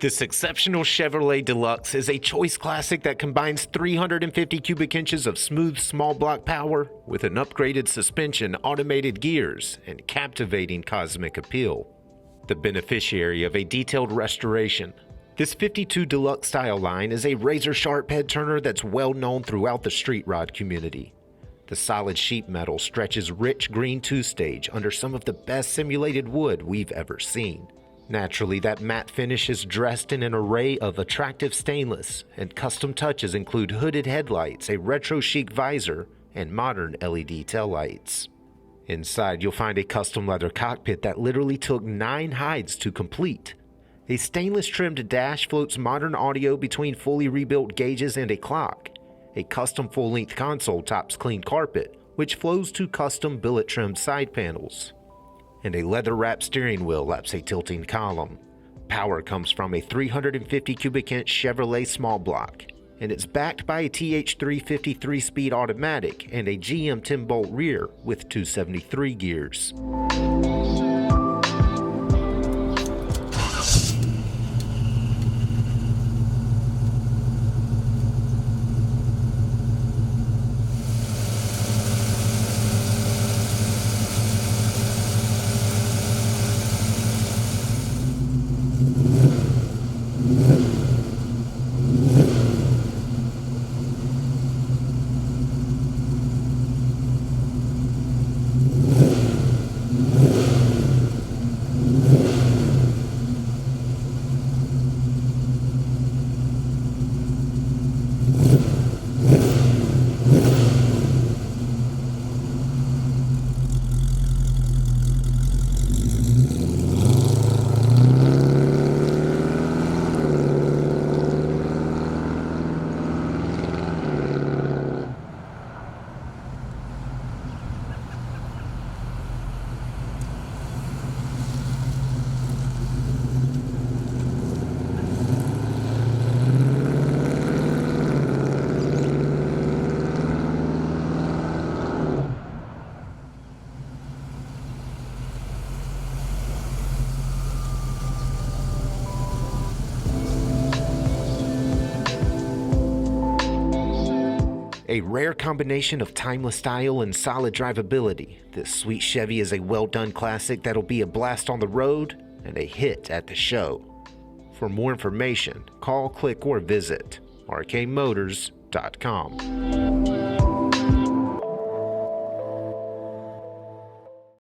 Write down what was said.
This exceptional Chevrolet DeLuxe is a choice classic that combines 350 cubic inches of smooth small block power with an upgraded suspension, automated gears, and captivating cosmic appeal. The beneficiary of a detailed restoration, this 52 DeLuxe Styleline is a razor-sharp head turner that's well known throughout the street rod community. The solid sheet metal stretches rich green two-stage under some of the best simulated wood we've ever seen. Naturally, that matte finish is dressed in an array of attractive stainless, and custom touches include hooded headlights, a retro chic visor, and modern LED taillights. Inside, you'll find a custom leather cockpit that literally took 9 hides to complete. A stainless trimmed dash floats modern audio between fully rebuilt gauges and a clock. A custom full-length console tops clean carpet, which flows to custom billet-trimmed side panels. And a leather-wrapped steering wheel laps a tilting column. Power comes from a 350 cubic inch Chevrolet small block, and it's backed by a TH350 3-speed automatic and a GM 10-bolt rear with 273 gears. A rare combination of timeless style and solid drivability, this sweet Chevy is a well-done classic that'll be a blast on the road and a hit at the show. For more information, call, click, or visit rkmotors.com.